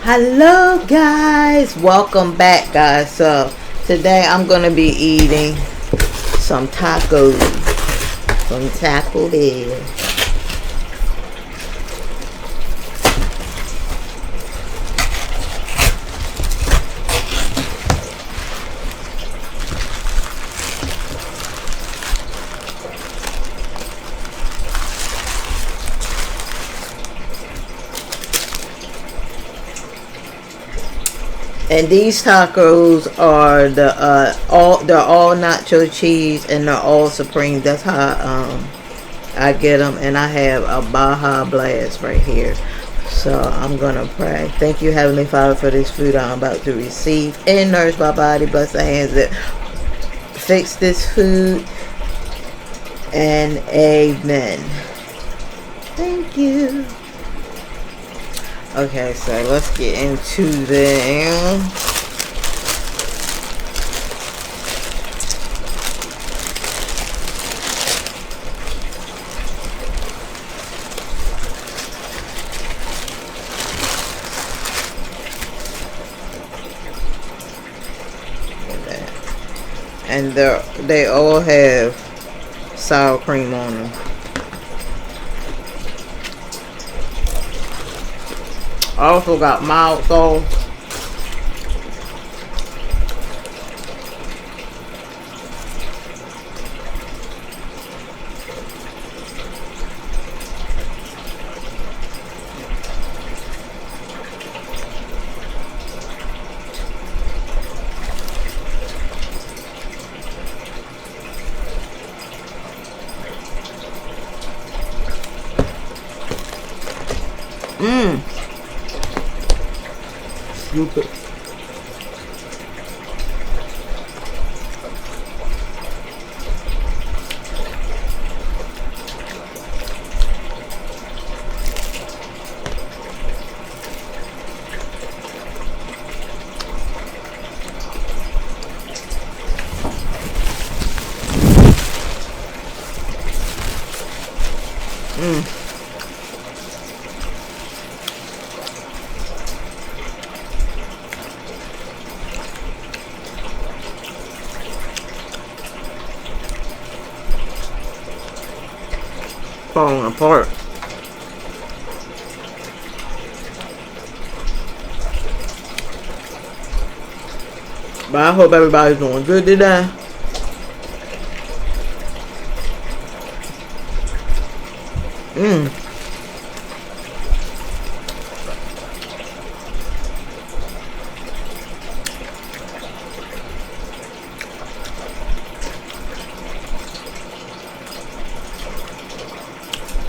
Hello guys, welcome back guys. So today I'm gonna be eating some tacos from Taco Bell. And these tacos are they're all nacho cheese and they're all supreme. That's how I get them, and I have a Baja Blast right here. So I'm gonna pray. Thank you, Heavenly Father, for this food I'm about to receive and nourish my body. Bless the hands that fix this food, and amen. Thank you. Okay, so let's get into them. And they all have sour cream on them. I also got mild sauce. Stupid. Falling apart. But I hope everybody's doing good today.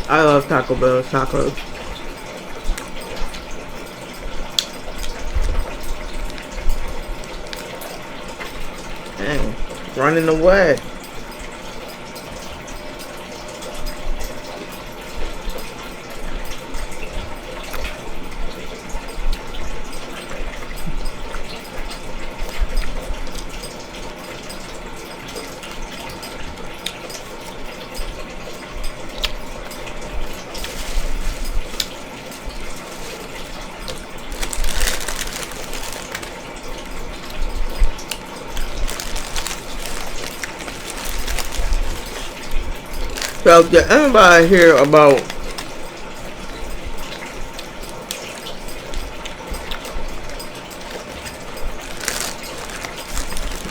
I love Taco Bell tacos. Dang, running away. So, did anybody hear about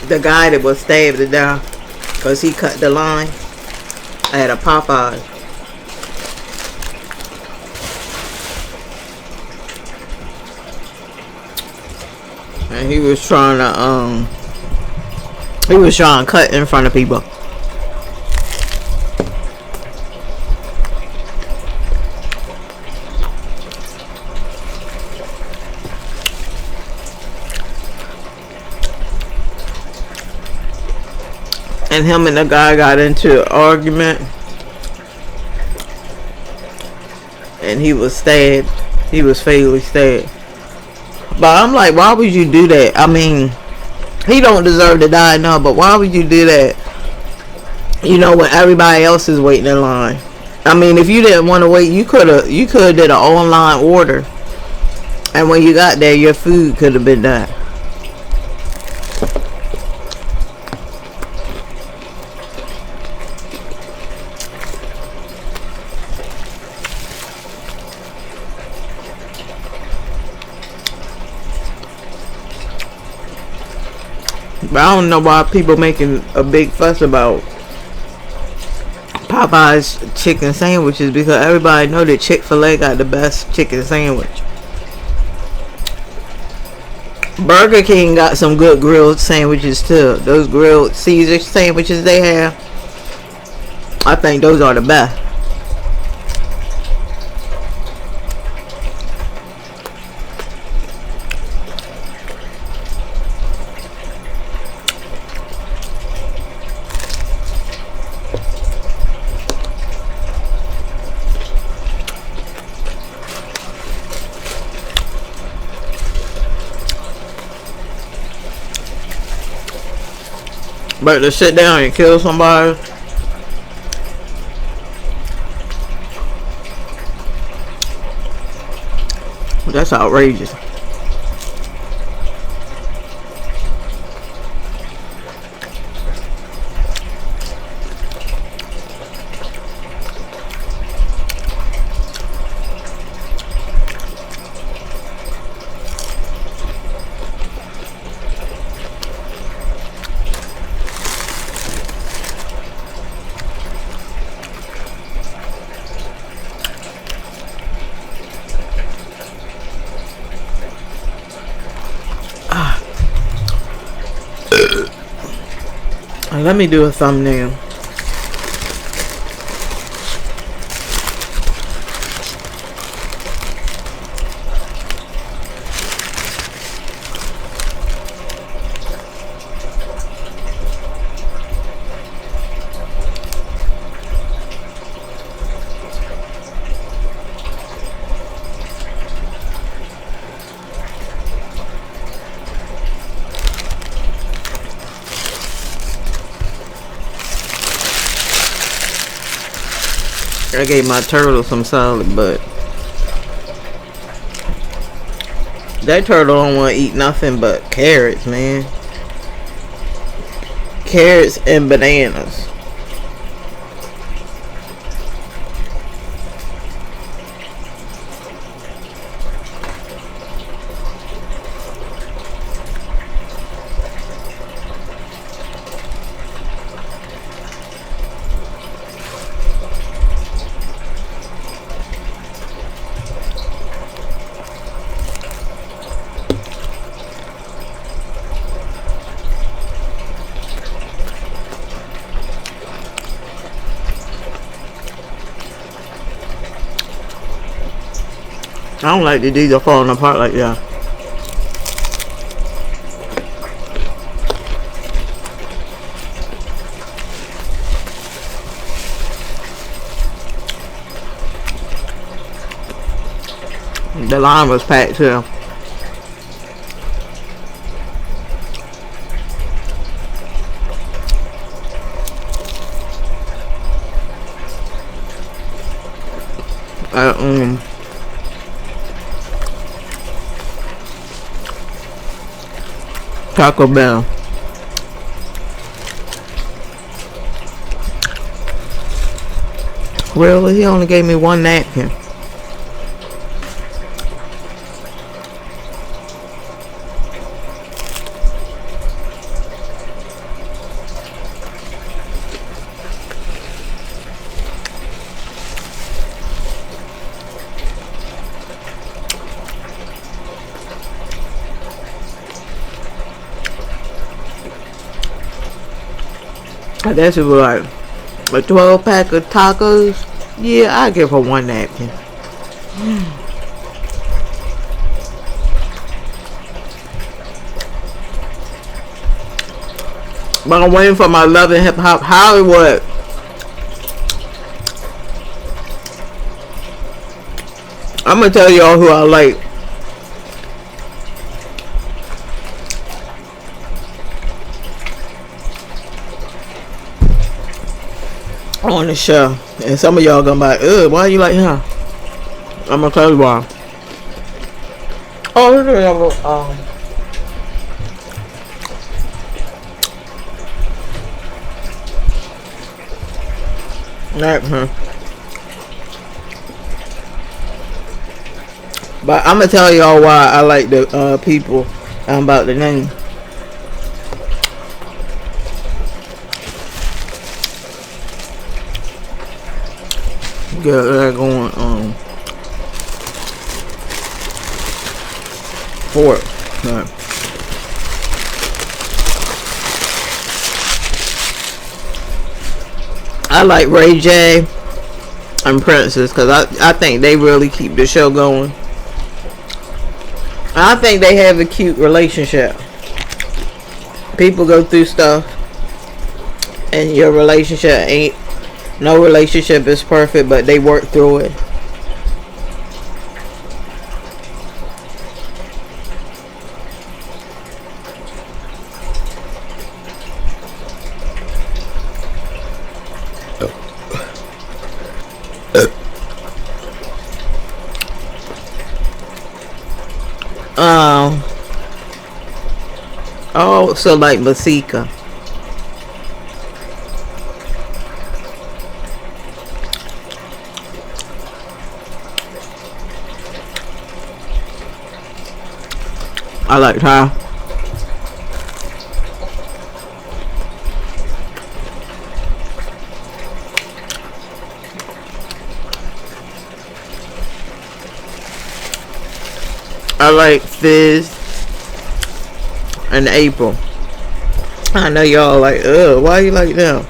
the guy that was stabbed to death because he cut the line at a Popeyes? And he was trying to cut in front of people. And him and the guy got into an argument, and he was stabbed. He was fatally stabbed. But I'm like, why would you do that? I mean, he don't deserve to die, no, but why would you do that? You know, when everybody else is waiting in line. I mean, if you didn't want to wait, you could have did an online order And when you got there, your food could have been done. But I don't know why people making a big fuss about Popeyes chicken sandwiches, because everybody know that Chick-fil-A got the best chicken sandwich. Burger King got some good grilled sandwiches too. Those grilled Caesar sandwiches they have, I think those are the best. But to sit down and kill somebody, that's outrageous. Let me do a thumbnail. I gave my turtle some salad, but that turtle don't want to eat nothing but carrots, man. Carrots and bananas. I don't like that these are falling apart like that. The line was packed too. Taco Bell. Really? He only gave me one napkin. That's like a 12 pack of tacos. Yeah, I give her one napkin. But I'm waiting for my Love and Hip Hop Hollywood. I'm gonna tell y'all who I like. On the show, and some of y'all gonna be like, ugh, why you like him? I'm gonna tell you why. Oh, this is but I'm gonna tell y'all why I like the people I'm about to name. Get that going for it. No. I like Ray J and Princess because I think they really keep the show going. I think they have a cute relationship. People go through stuff and your relationship ain't, no relationship is perfect, but they work through it. Oh, so like Masika. I like her. I like Fizz and April. I know y'all like, ugh, why you like them?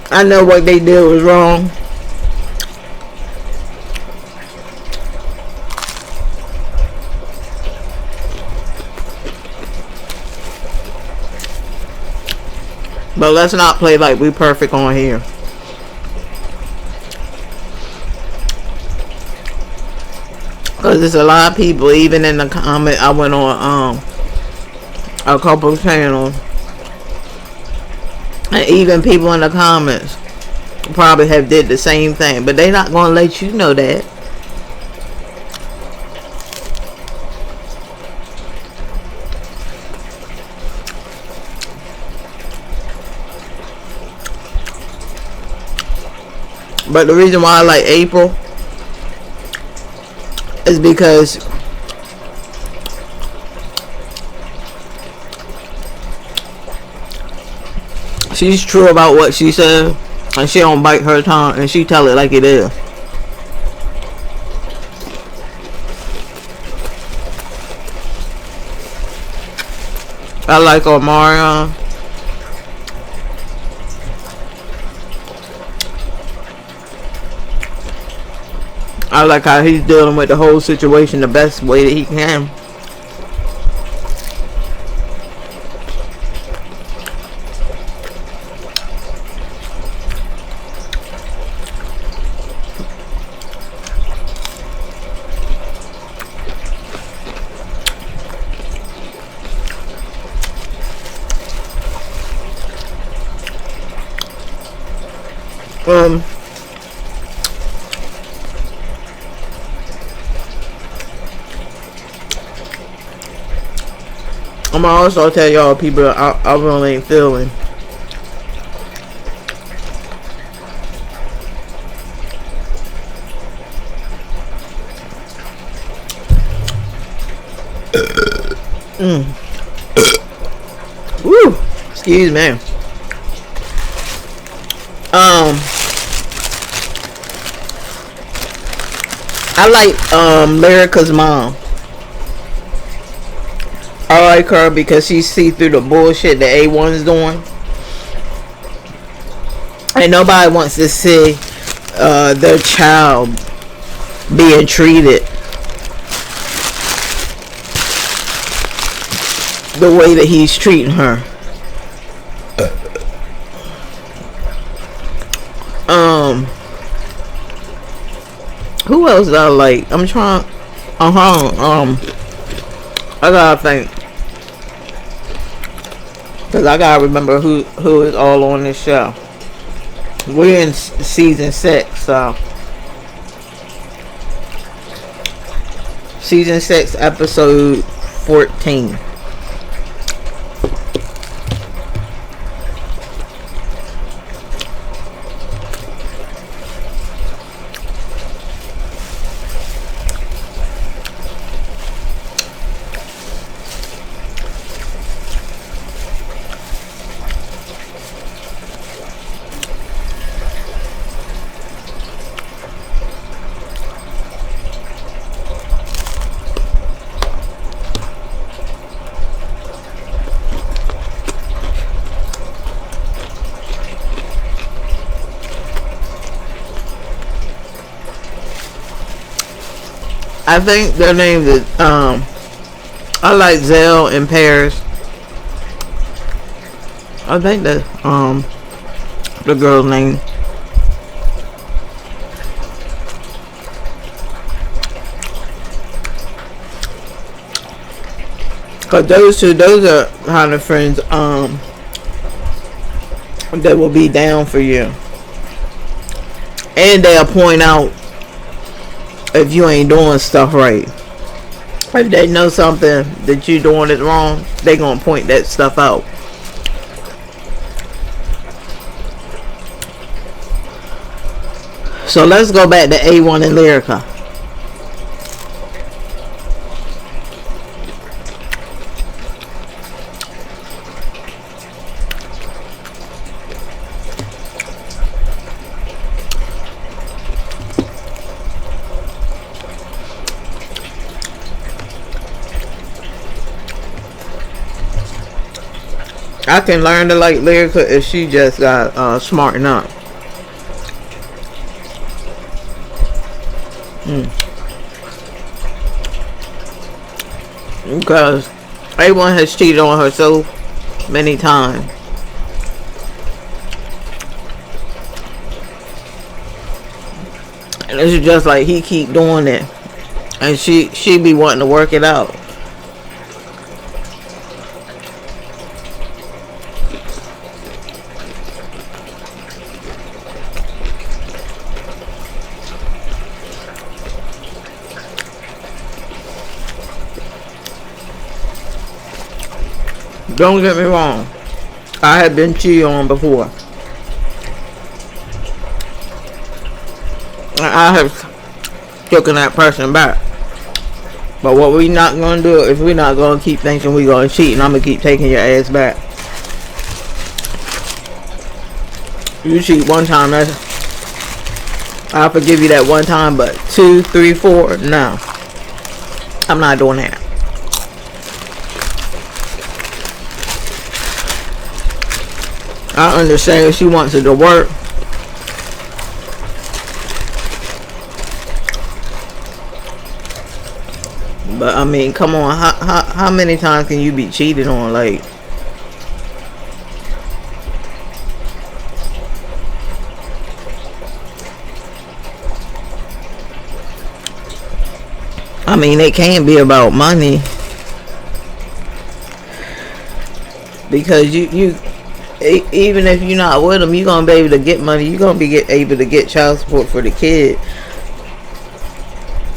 I know what they did was wrong. But let's not play like we perfect on here. Because there's a lot of people, even in the comment, I went on a couple of channels, and even people in the comments probably have did the same thing, but they not going to let you know that. But the reason why I like April is because she's true about what she said, and she don't bite her tongue, and she tell it like it is. I like Omarion. I like how he's dealing with the whole situation the best way that he can. I'm gonna also tell y'all people I really ain't feeling. Woo! Excuse me. I like Lyrica's mom. I like her because she see through the bullshit that A1's doing. And nobody wants to see their child being treated the way that he's treating her. Who else do I like? I'm trying. I gotta think. Cause I gotta remember who is all on this show. We're in season 6, so Season 6, episode 14. I think their name is I like Zell and Paris. I think that the girl's name. Cause those are kind of friends that will be down for you, and they'll point out if you ain't doing stuff right. If they know something that you doing is wrong, they gonna point that stuff out. So let's go back to A1 and Lyrica. I can learn to like Lyrica if she just got smarten up. Because A1 has cheated on her so many times. And it's just like he keep doing it. And she be wanting to work it out. Don't get me wrong. I have been cheated on before. I have taken that person back. But what we not going to do is we not going to keep thinking we going to cheat and I'm going to keep taking your ass back. You cheat one time, I'll forgive you that one time, but 2, 3, 4, no. I'm not doing that. I understand if she wants it to work. But I mean, come on, how many times can you be cheated on? Like, I mean, it can't be about money, because you even if you're not with them, you're gonna be able to get money. You're gonna be able to get child support for the kid.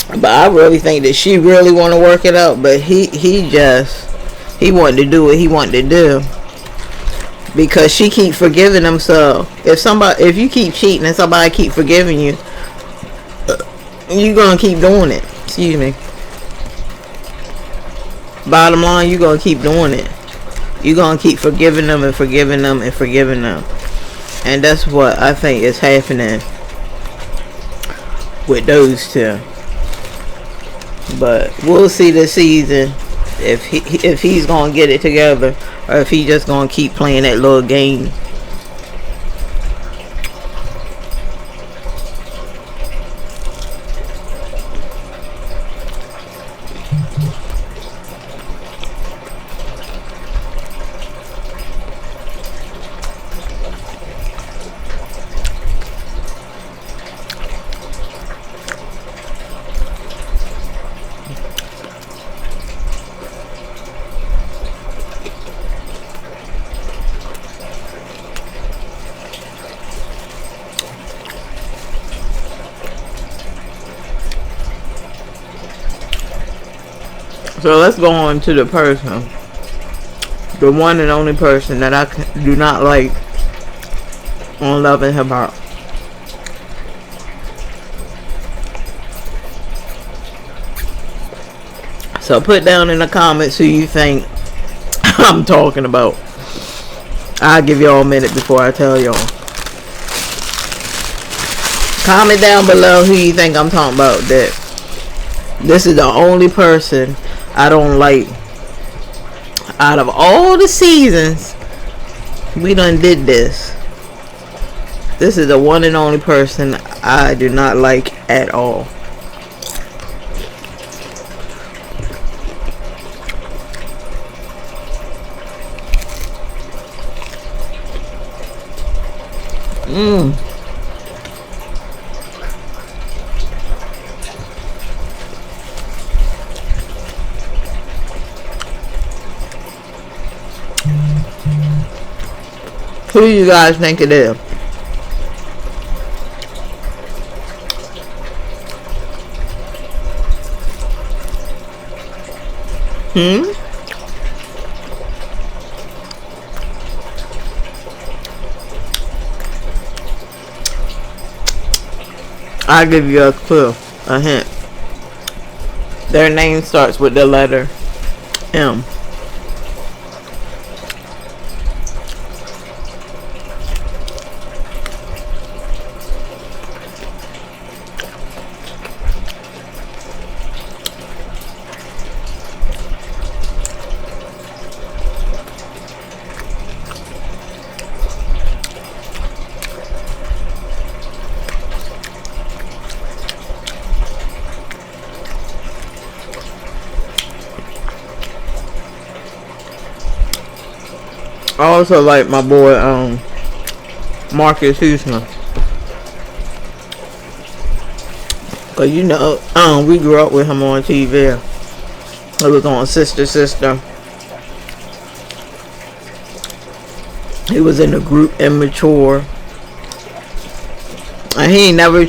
But I really think that she really want to work it out, but he wanted to do what he wanted to do, because she keep forgiving himself. If you keep cheating and somebody keep forgiving you, you're gonna keep doing it. Excuse me. Bottom line, you're gonna keep doing it. You're gonna keep forgiving them and forgiving them and forgiving them. And that's what I think is happening with those two. But we'll see this season if he's gonna get it together, or if he just gonna keep playing that little game. So let's go on to the person, the one and only person that I do not like on Love and Hip Hop. So put down in the comments who you think I'm talking about. I'll give y'all a minute before I tell y'all. Comment down below who you think I'm talking about. That this is the only person I don't like out of all the seasons we done did this. This is the one and only person I do not like at all. Who do you guys think it is? I'll give you a clue, a hint. Their name starts with the letter M. I also like my boy Marcus Houston. Cause you know, we grew up with him on TV. It was on Sister Sister. He was in the group Immature. And he ain't never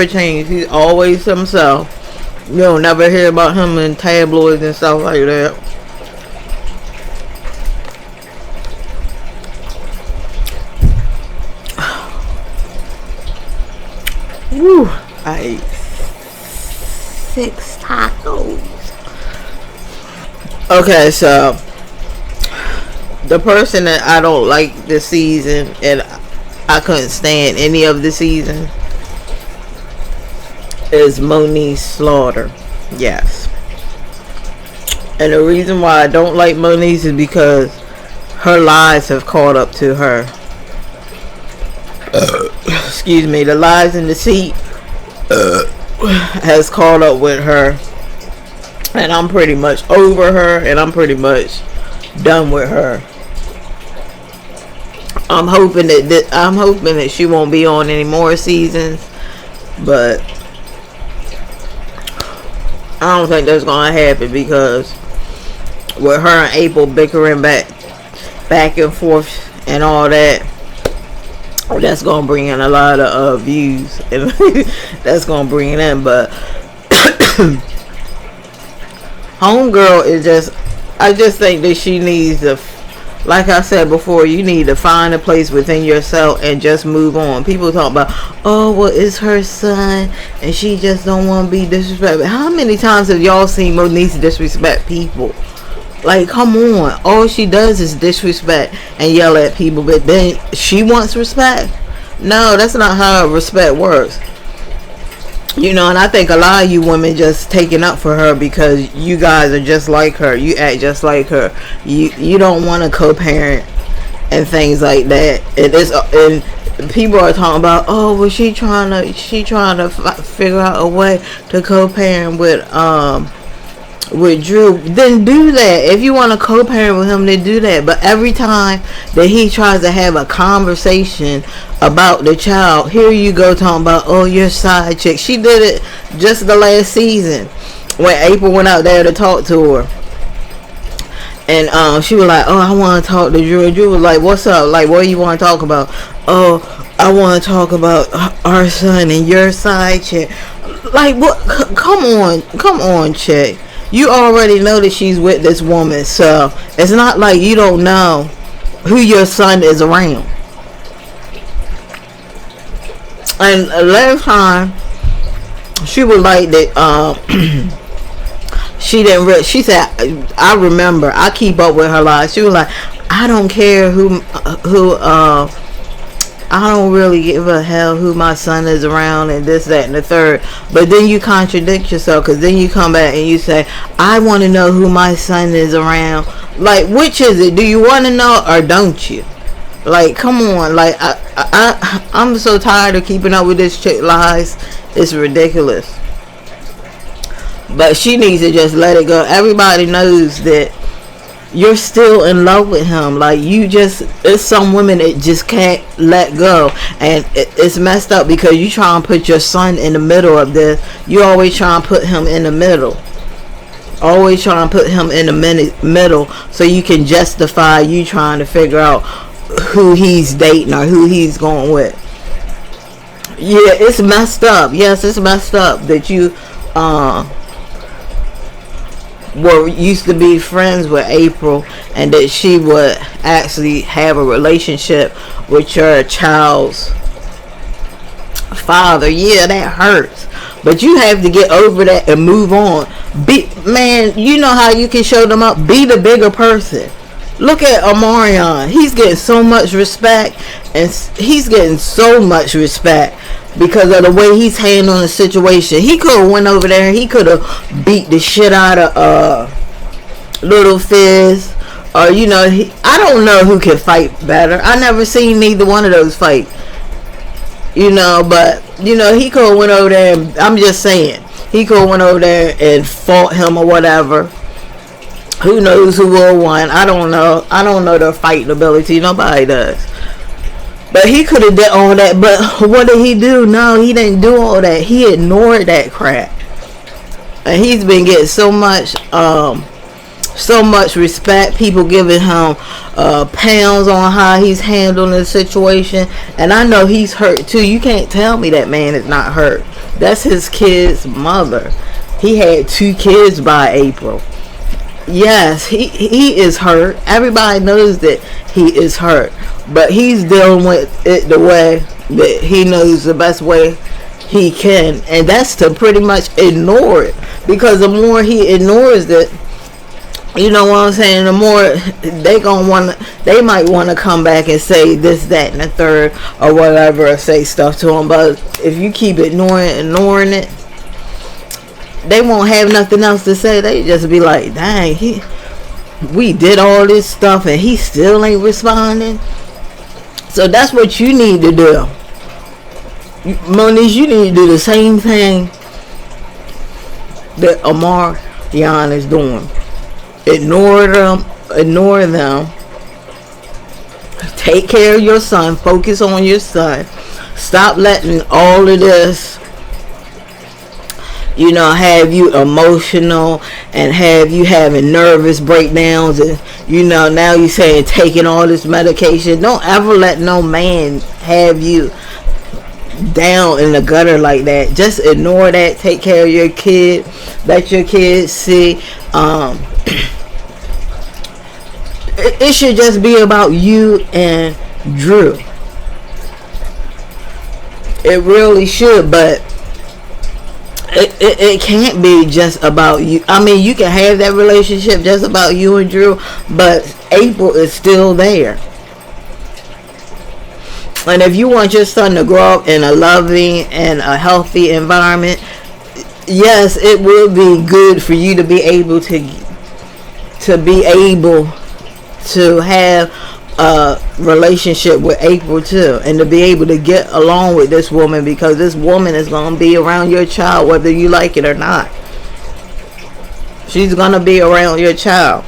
changed. He's always himself. You don't never hear about him in tabloids and stuff like that. Woo! I ate 6 tacos. Okay, so the person that I don't like this season, and I couldn't stand any of the season, is Moniz Slaughter. Yes. And the reason why I don't like Moniz is because her lies have caught up to her. Excuse me, the lies and deceit has caught up with her, and I'm pretty much over her, and I'm pretty much done with her. I'm hoping that she won't be on any more seasons, but I don't think that's gonna happen, because with her and April bickering back and forth and all that, that's gonna bring in a lot of views, and that's gonna bring it in. But homegirl is just, I just think that she needs to, like I said before, you need to find a place within yourself and just move on. People talk about, oh, well, it's her son and she just don't want to be disrespected. How many times have y'all seen Moniz disrespect people? Like, come on. All she does is disrespect and yell at people, but then she wants respect? No, that's not how respect works. You know, and I think a lot of you women just taking up for her because you guys are just like her. You act just like her. You don't want to co-parent and things like that. And people are talking about, oh, well, she trying to figure out a way to co-parent with Drew. Then do that. If you want to co-parent with him, then do that. But every time that he tries to have a conversation about the child, here you go talking about, oh, your side chick. She did it just the last season when April went out there to talk to her, and she was like, oh, I want to talk to Drew. And Drew was like, what's up? Like, what do you want to talk about? Oh, I want to talk about our son and your side chick. Like, what? Come on, chick. You already know that she's with this woman, so it's not like you don't know who your son is around. And last time she was like that. She didn't really, she said, I remember, I keep up with her life. She was like, I don't care I don't really give a hell who my son is around and this, that, and the third. But then you contradict yourself, because then you come back and you say, I want to know who my son is around. Like, which is it? Do you want to know or don't you? Like, come on. Like, I'm so tired of keeping up with this chick lies. It's ridiculous. But she needs to just let it go. Everybody knows that you're still in love with him. Like, it's some women that just can't let go. And it's messed up because you try and put your son in the middle of this. You always try and put him in the middle. Always try and put him in the middle so you can justify you trying to figure out who he's dating or who he's going with. Yeah, it's messed up. Yes, it's messed up that you were used to be friends with April and that she would actually have a relationship with your child's father. Yeah, that hurts, but you have to get over that and move on. Man, you know how you can show them up. Be the bigger person. Look at Omarion. He's getting so much respect, and he's getting so much respect because of the way he's handling the situation. He could have went over there and he could have beat the shit out of Little Fizz, or I don't know who can fight better. I never seen neither one of those fight. But he could have went over there and, I'm just saying, he could have went over there and fought him or whatever. Who knows who will win? I don't know. I don't know their fighting ability. Nobody does. But he could have did all that. But what did he do? No, he didn't do all that. He ignored that crap. And he's been getting so much respect. People giving him pounds on how he's handling the situation. And I know he's hurt too. You can't tell me that man is not hurt. That's his kid's mother. He had 2 kids by April. Yes, he is hurt. Everybody knows that he is hurt, but he's dealing with it the way that he knows the best way he can, and that's to pretty much ignore it. Because the more he ignores it, you know what I'm saying, the more they might want to come back and say this, that, and the third, or whatever, or say stuff to him. But if you keep ignoring it, they won't have nothing else to say. They just be like, dang, we did all this stuff and he still ain't responding. So that's what you need to do. Moniz, you need to do the same thing that Omarion is doing. Ignore them. Take care of your son. Focus on your son. Stop letting all of this have you emotional and have you having nervous breakdowns, and now you saying taking all this medication. Don't ever let no man have you down in the gutter like that. Just ignore that. Take care of your kid. Let your kids see. It should just be about you and Drew. It really should, but it can't be just about you. I mean, you can have that relationship just about you and Drew, but April is still there. And if you want your son to grow up in a loving and a healthy environment, yes, it will be good for you to be able to have a relationship with April too, and to be able to get along with this woman, because this woman is going to be around your child whether you like it or not. She's going to be around your child.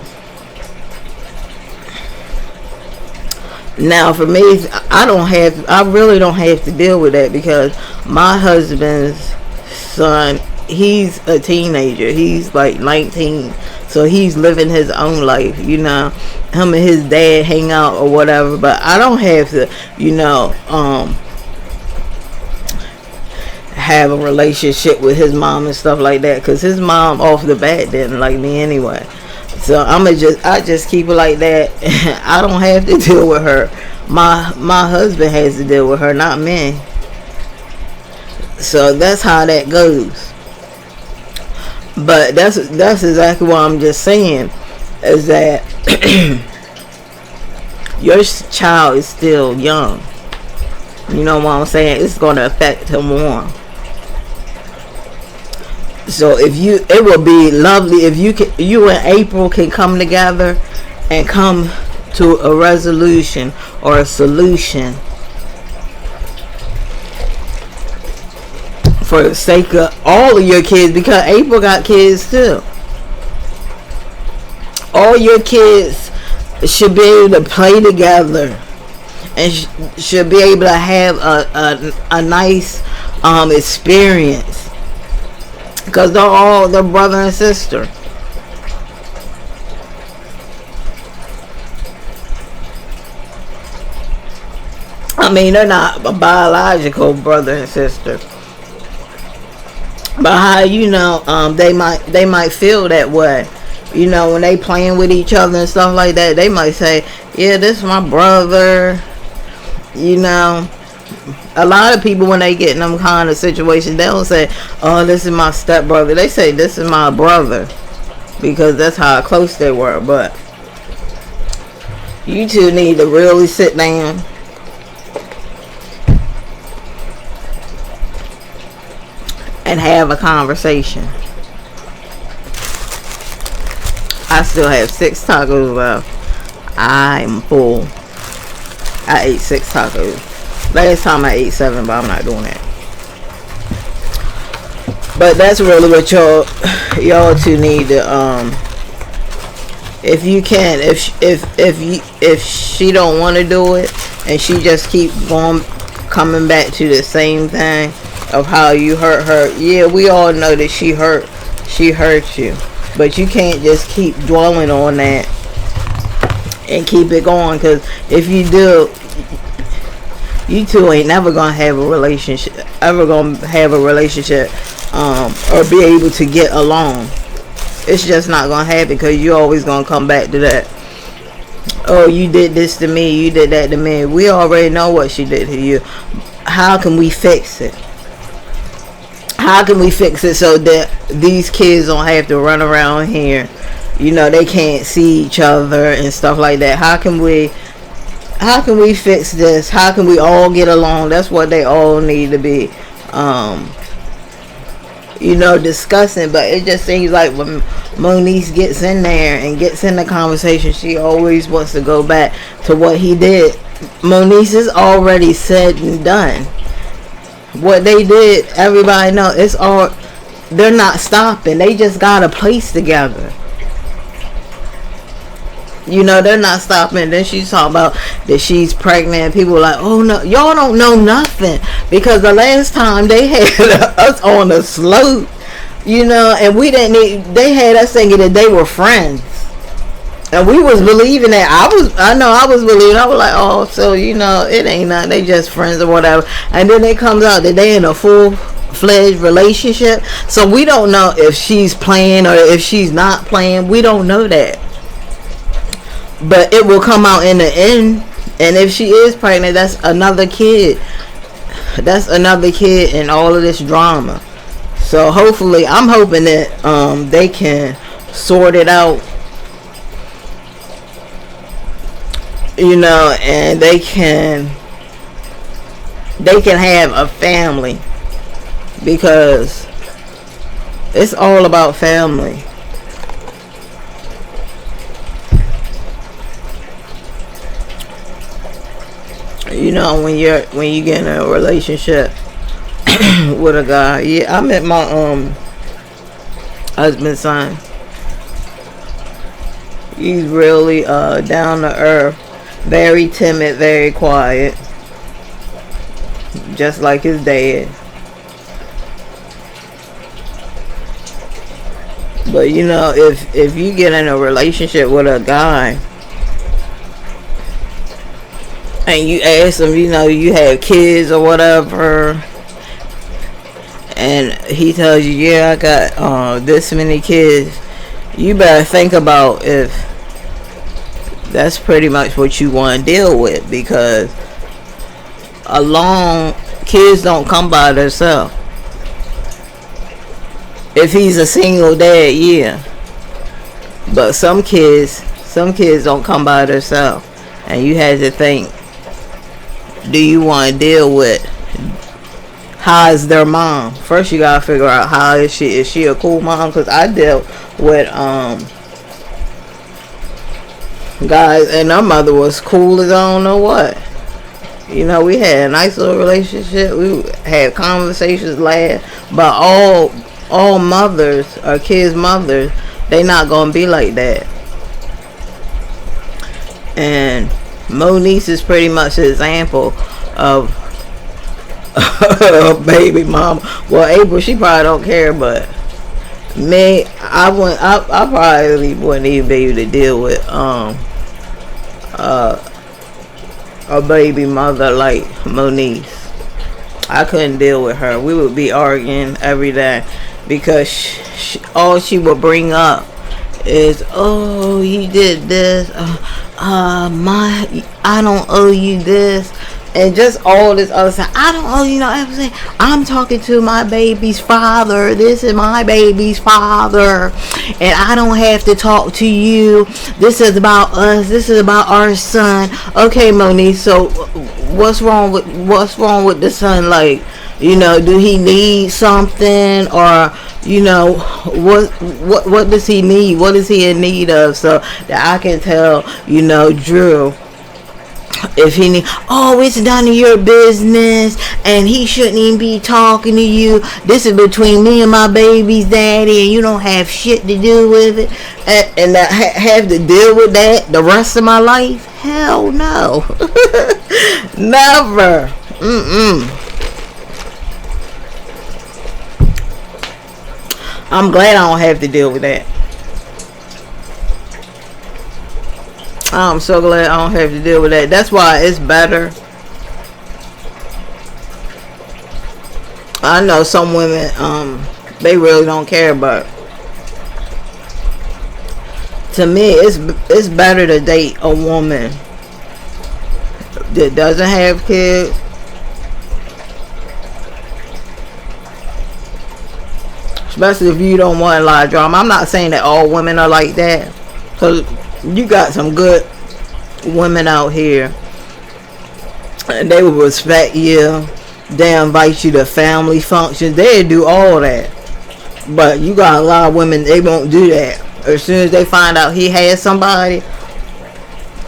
Now for me, I really don't have to deal with that, because my husband's son, he's a teenager. He's like 19, so he's living his own life. Him and his dad hang out or whatever, but I don't have to have a relationship with his mom and stuff like that, because his mom off the bat didn't like me anyway. So I just keep it like that. I don't have to deal with her. My husband has to deal with her, not me. So that's how that goes. But that's exactly what I'm just saying, is that your child is still young. You know what I'm saying? It's going to affect him more. So it would be lovely if you and April can come together and come to a resolution or a solution for the sake of all of your kids, because April got kids too. All your kids should be able to play together and should be able to have a nice experience, because they're brother and sister. I mean, they're not a biological brother and sister, but how they might feel that way. When they playing with each other and stuff like that, they might say, yeah, this is my brother. A lot of people, when they get in them kind of situations, they don't say, oh, this is my stepbrother. They say, this is my brother, because that's how close they were. But you two need to really sit down and have a conversation. I still have 6 tacos left. I'm full. I ate 6 tacos. Last time I ate 7, but I'm not doing that. But that's really what y'all two need to if you can, if she don't want to do it and she just keep coming back to the same thing of how you hurt her. Yeah, we all know that she hurt you. But you can't just keep dwelling on that and keep it going, because if you do, you two ain't never gonna have a relationship, or be able to get along. It's just not gonna happen, because you always gonna come back to that. Oh, you did this to me, you did that to me. We already know what she did to you. How can we fix it? How can we fix it so that these kids don't have to run around here? They can't see each other and stuff like that. How can we fix this? How can we all get along? That's what they all need to be discussing. But it just seems like when Moniz gets in there and gets in the conversation, she always wants to go back to what he did. Moniz is already said and done. What they did, everybody know. They're not stopping. They just got a place together. They're not stopping. Then she's talking about that she's pregnant. People are like, oh no, y'all don't know nothing, because the last time they had us on a slope, and we didn't need. They had us thinking that they were friends, and we was believing that. I was believing. I was like, oh, so it ain't nothing. They just friends or whatever. And then it comes out that they in a full-fledged relationship. So we don't know if she's playing or if she's not playing. We don't know that. But it will come out in the end. And if she is pregnant, that's another kid. That's another kid in all of this drama. So hopefully, I'm hoping that they can sort it out. And they can have a family, because it's all about family. When you get in a relationship with a guy. Yeah, I met my husband's son. He's really down to earth. Very timid, very quiet. Just like his dad. But if you get in a relationship with a guy and you ask him, you have kids or whatever, and he tells you, yeah, I got this many kids, you better think about if that's pretty much what you want to deal with, because kids don't come by themselves. If he's a single dad, yeah, but some kids don't come by themselves, and you had to think, do you want to deal with how is their mom? First you gotta figure out how is she a cool mom, because I dealt with guys and their mother was cool as I don't know what. You know, we had a nice little relationship, we had conversations, laugh, but all mothers or kids' mothers, they not gonna be like that. And Moniz is pretty much an example of a baby mama. Well, April, she probably don't care, but me, I probably wouldn't even be able to deal with a baby mother like Moniz. I couldn't deal with her. We would be arguing every day, because all she would bring up is, oh, you did this, I don't owe you this, and just all this other stuff. I don't owe you no everything. I'm talking to my baby's father. This is my baby's father, and I don't have to talk to you. This is about us. This is about our son. Okay, Moniz. So what's wrong with the son? Like, you know, do he need something, or you know, what does he need? What is he in need of, so that I can tell, you know, Drew, if he need, oh, it's none of your business, and he shouldn't even be talking to you. This is between me and my baby's daddy, and you don't have shit to do with it, and I have to deal with that the rest of my life? Hell no. Never. I'm glad I don't have to deal with that. I'm so glad I don't have to deal with that. That's why it's better. I know some women, they really don't care, but to me, it's better to date a woman that doesn't have kids, especially if you don't want a lot of drama. I'm not saying that all women are like that, because you got some good women out here, and they will respect you. They invite you to family functions. They do all that. But you got a lot of women, they won't do that. As soon as they find out he has somebody,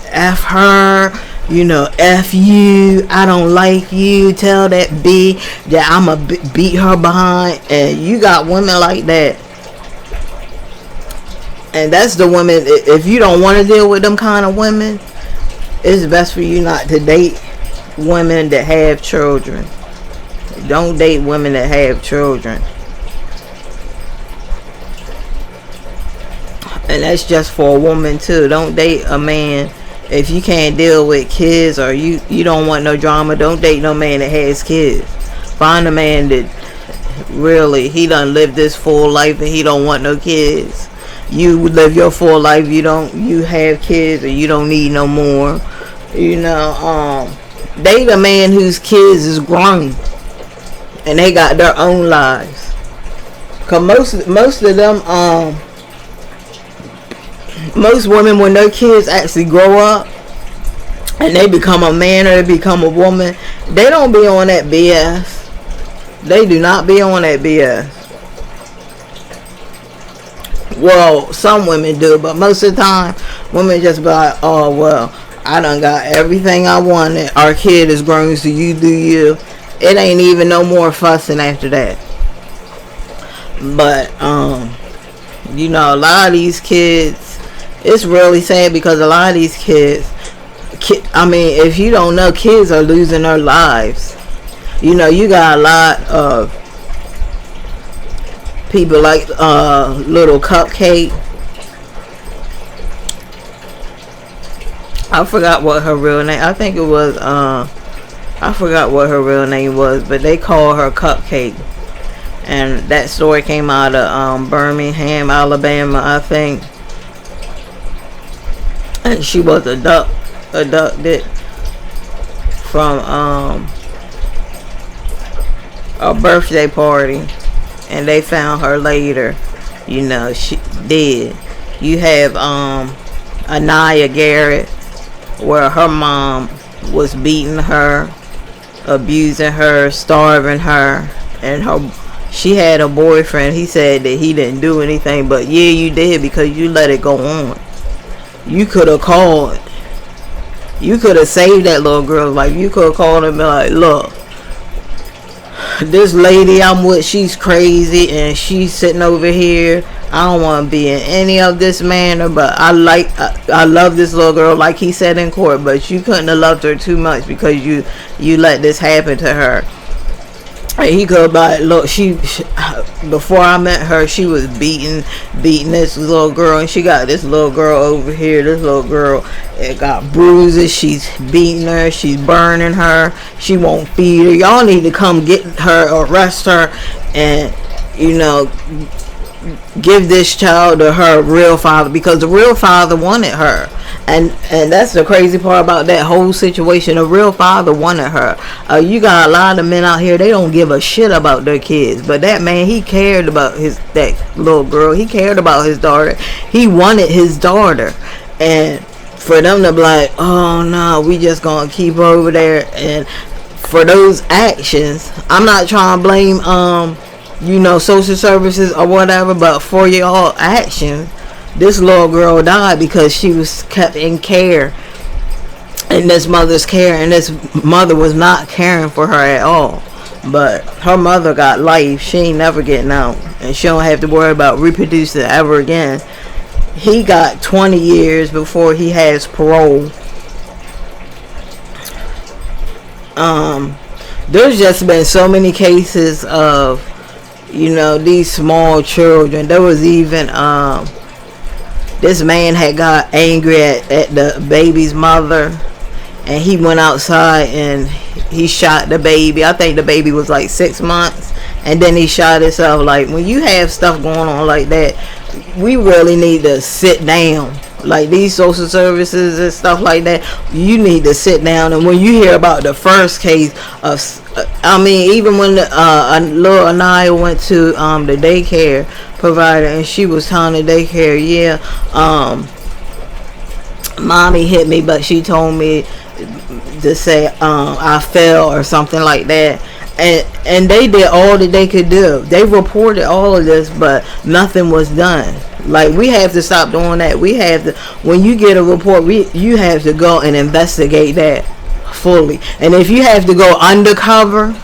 F her, you know, F you, I don't like you, tell that B that I'ma beat her behind. And you got women like that. And that's the women, if you don't want to deal with them kind of women, it's best for you not to date women that have children. Don't date women that have children. And that's just for a woman too. Don't date a man if you can't deal with kids, or you don't want no drama. Don't date no man that has kids. Find a man that really, he done lived this full life and he don't want no kids. You live your full life, you have kids, or you don't need no more. You know, date a man whose kids is grown and they got their own lives. Cause most of them, most women, when their kids actually grow up and they become a man or they become a woman, they don't be on that BS. They do not be on that BS. Well, some women do, but most of the time, women just be like, oh, well, I done got everything I wanted. Our kid is grown, so you do you. It ain't even no more fussing after that. But, you know, a lot of these kids, it's really sad, because a lot of these kids, I mean, if you don't know, kids are losing their lives. You know, you got a lot of people like little Cupcake. I forgot what her real name. I think it was I forgot what her real name was, but they call her Cupcake. and that story came out of Birmingham, Alabama, I think. And she was abducted from a birthday party, and they found her later. You know, she dead. You have Anaya Garrett, where her mom was beating her, abusing her, starving her, and she had a boyfriend. He said that he didn't do anything, but yeah, you did, because you let it go on. You could have called. You could have saved that little girl. Like, you could have called and been like, look, this lady I'm with, she's crazy, and she's sitting over here. I don't want to be in any of this manner, but I love this little girl, like he said in court, but you couldn't have loved her too much because you let this happen to her. And he could like, look, she before I met her, she was beating this little girl, and she got this little girl over here. This little girl, it got bruises. She's beating her. She's burning her. She won't feed her. Y'all need to come get her, arrest her, and give this child to her real father, because the real father wanted her. And that's the crazy part about that whole situation. The real father wanted her. You got a lot of men out here, they don't give a shit about their kids, but that man, he cared about that little girl. He cared about his daughter. He wanted his daughter. And for them to be like, oh no, we just gonna keep her over there, and for those actions, I'm not trying to blame social services or whatever, but for y'all actions, this little girl died because she was kept in care, in this mother's care, and this mother was not caring for her at all. But her mother got life. She ain't never getting out, and she don't have to worry about reproducing ever again. He got 20 years before he has parole. There's just been so many cases of these small children. There was even this man had got angry at the baby's mother, and he went outside and he shot the baby. I think the baby was like 6 months, and then he shot himself. Like, when you have stuff going on like that, we really need to sit down. Like, these social services and stuff like that, you need to sit down. And when you hear about the first case of, even when little Anaya went to the daycare provider, and she was telling the daycare, mommy hit me, but she told me to say I fell or something like that. And they did all that they could do. They reported all of this, but nothing was done. Like, we have to stop doing that. We have to, when you get a report, you have to go and investigate that fully. And if you have to go undercover,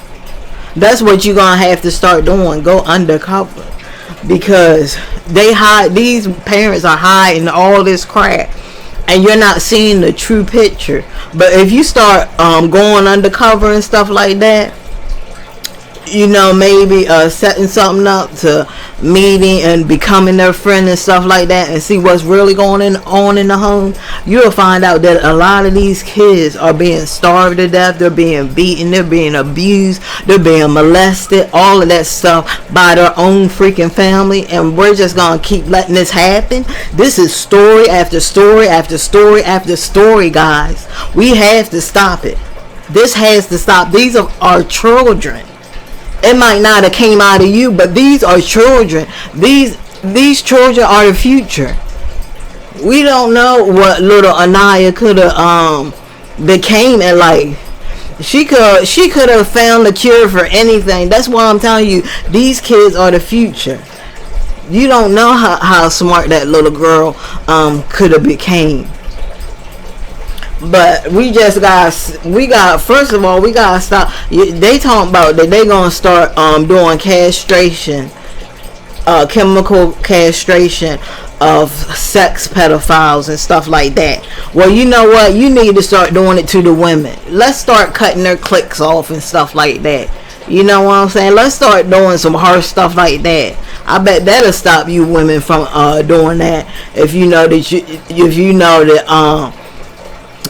that's what you're gonna have to start doing. Go undercover, because these parents are hiding all this crap, and you're not seeing the true picture. But if you start going undercover and stuff like that, maybe setting something up to meeting and becoming their friend and stuff like that, and see what's really going on in the home, you'll find out that a lot of these kids are being starved to death. They're being beaten. They're being abused. They're being molested. All of that stuff by their own freaking family, and we're just gonna keep letting this happen. This is story after story after story after story, guys. We have to stop it. This has to stop. These are our children. It might not have came out of you, but these are children. These children are the future. We don't know what little Anaya could have became in life. She could have found the cure for anything. That's why I'm telling you, these kids are the future. You don't know how smart that little girl could have became. But first of all, we gotta stop. They talking about that they gonna start doing castration, chemical castration of sex pedophiles and stuff like that. Well, you know what? You need to start doing it to the women. Let's start cutting their clicks off and stuff like that. You know what I'm saying? Let's start doing some harsh stuff like that. I bet that'll stop you women from doing that. If you know that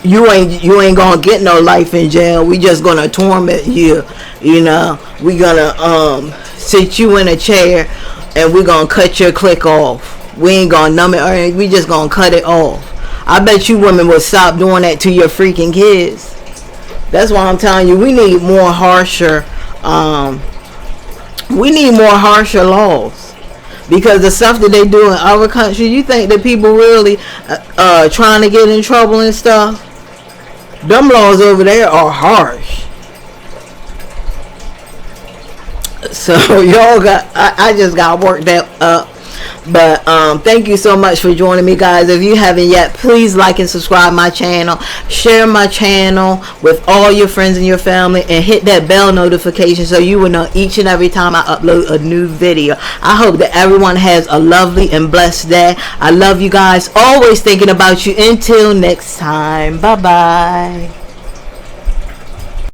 you ain't gonna get no life in jail. We just gonna torment you. We gonna sit you in a chair and we're gonna cut your click off. We ain't gonna numb it, or we just gonna cut it off. I bet you women will stop doing that to your freaking kids. That's why I'm telling you, we need more harsher laws. Because the stuff that they do in our country, you think that people really trying to get in trouble and stuff? Them laws over there are harsh. So y'all got, I just got worked up. But thank you so much for joining me, guys. If you haven't yet, please like and subscribe my channel, share my channel with all your friends and your family, and hit that bell notification so you will know each and every time I upload a new video. I hope that everyone has a lovely and blessed day. I love you guys, always thinking about you. Until next time, bye bye.